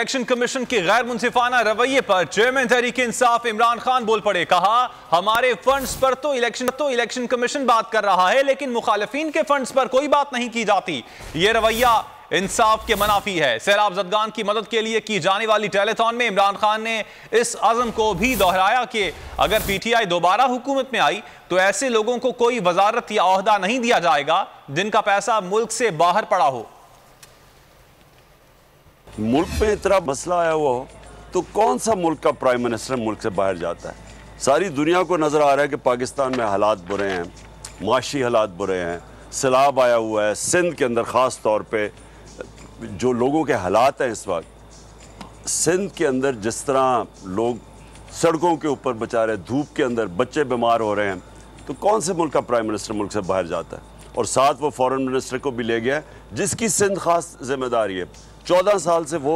Election commission के गैर मुंसिफाना रवैये पर चेयरमैन तहरीक इंसाफ इमरान खान बोल पड़े। कहा, हमारे फंड्स पर तो इलेक्शन कमीशन बात कर रहा है, लेकिन मुखालिफिन के फंड्स पर कोई बात नहीं की जाती। यह रवैया इंसाफ के मनाफी है। सैलाब ज़दगान की मदद के लिए की जाने वाली टेलीथॉन में इमरान खान ने इस अज़म को भी दोहराया कि अगर पीटीआई दोबारा हुकूमत में आई तो ऐसे लोगों को कोई वजारत या ओहदा नहीं दिया जाएगा जिनका पैसा मुल्क से बाहर पड़ा हो। मुल्क में इतना मसला आया हुआ हो तो कौन सा मुल्क का प्राइम मिनिस्टर मुल्क से बाहर जाता है? सारी दुनिया को नज़र आ रहा है कि पाकिस्तान में हालात बुरे हैं, माशी हालात बुरे हैं, सैलाब आया हुआ है। सिंध के अंदर ख़ास तौर पे जो लोगों के हालात हैं इस वक्त, सिंध के अंदर जिस तरह लोग सड़कों के ऊपर बेचारे धूप के अंदर बच्चे बीमार हो रहे हैं, तो कौन से मुल्क का प्राइम मिनिस्टर मुल्क से बाहर जाता है? और साथ वो फॉरेन मिनिस्टर को भी ले गया है जिसकी सिंध खास जिम्मेदारी है। 14 साल से वो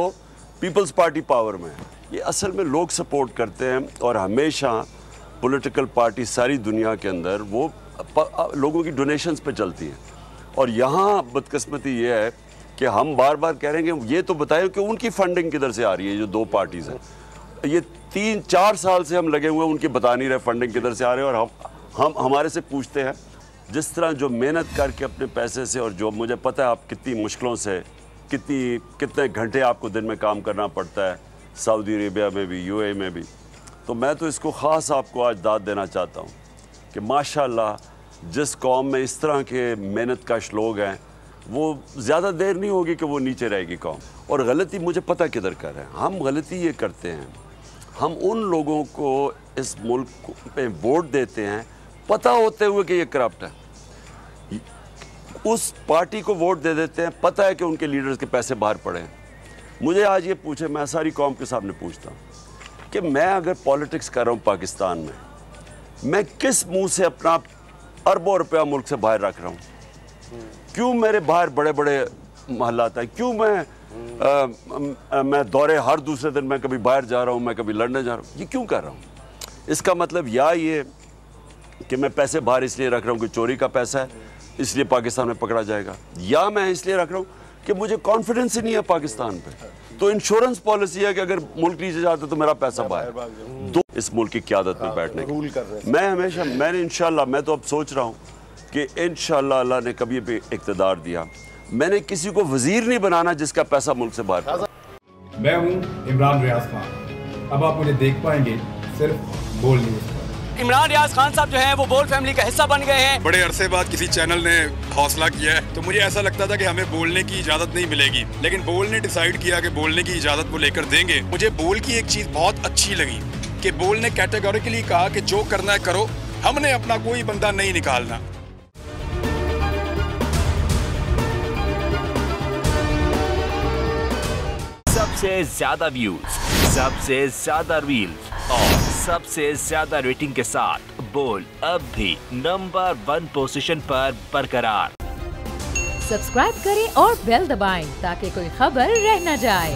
पीपल्स पार्टी पावर में है। ये असल में लोग सपोर्ट करते हैं और हमेशा पॉलिटिकल पार्टी सारी दुनिया के अंदर वो लोगों की डोनेशंस पे चलती हैं। और यहाँ बदकिस्मती ये है कि हम बार बार कह रहे हैं कि ये तो बताएं कि उनकी फंडिंग किधर से आ रही है। जो दो पार्टीज़ हैं, ये 3-4 साल से हम लगे हुए हैं, उनकी बता नहीं रहे फंडिंग किधर से आ रही है। और हम हमारे से पूछते हैं, जिस तरह जो मेहनत करके अपने पैसे से, और जो मुझे पता है आप कितनी मुश्किलों से कितने घंटे आपको दिन में काम करना पड़ता है, सऊदी अरेबिया में भी, यूएई में भी। तो मैं तो इसको ख़ास आपको आज दाद देना चाहता हूँ कि माशाल्लाह जिस कौम में इस तरह के मेहनत कश लोग हैं, वो ज़्यादा देर नहीं होगी कि वो नीचे रहेगी कौम। और गलती मुझे पता किधर कर रहे हैं हम। गलती ये करते हैं, हम उन लोगों को इस मुल्क पे वोट देते हैं पता होते हुए कि ये करप्ट है। उस पार्टी को वोट दे देते हैं, पता है कि उनके लीडर्स के पैसे बाहर पड़े हैं। मुझे आज ये पूछे, मैं सारी कौम के सामने पूछता हूँ कि मैं अगर पॉलिटिक्स कर रहा हूँ पाकिस्तान में, मैं किस मुंह से अपना अरबों रुपया मुल्क से बाहर रख रहा हूँ? क्यों मेरे बाहर बड़े बड़े महलात हैं? क्यों मैं दौरे हर दूसरे दिन मैं कभी बाहर जा रहा हूँ, मैं कभी लड़ने जा रहा हूँ? ये क्यों कर रहा हूँ? इसका मतलब या ये कि मैं पैसे बाहर इसलिए रख रहा हूँ कि चोरी का पैसा है, इसलिए पाकिस्तान में पकड़ा जाएगा, या मैं इसलिए रख रहा हूँ कि मुझे कॉन्फिडेंस ही नहीं है पाकिस्तान पे। तो इंश्योरेंस पॉलिसी है कि अगर मुल्क नीचे जाता तो मेरा पैसा बाहर। दो इस मुल्क की क़यादत में बैठने की मैंने इंशाल्लाह, मैं तो अब सोच रहा हूँ कि इंशाल्लाह अल्लाह ने कभी भी इक़्तिदार दिया, मैंने किसी को वजीर नहीं बनाना जिसका पैसा मुल्क से बाहर पड़ा। मैं हूँ इमरान रियाज खान। अब आप मुझे देख पाएंगे सिर्फ बोल न्यूज़। इमरान रियाज खान साहब जो हैं वो बोल फैमिली का हिस्सा बन गए हैं। बड़े अरसे बाद किसी चैनल ने हौसला किया है, तो मुझे ऐसा लगता था कि हमें बोलने की इजाजत नहीं मिलेगी, लेकिन बोल ने डिसाइड किया कि बोलने की इजाजत वो लेकर देंगे। मुझे बोल की एक चीज बहुत अच्छी लगी कि बोल ने कैटेगोरिकली कहा कि जो करना है करो, हमने अपना कोई बंदा नहीं निकालना। सबसे ज्यादा व्यूज, सबसे ज्यादा रील्स और सबसे ज्यादा रेटिंग के साथ बोल अब भी नंबर 1 पोजीशन पर बरकरार। सब्सक्राइब करें और बेल दबाएं ताकि कोई खबर रह न जाए।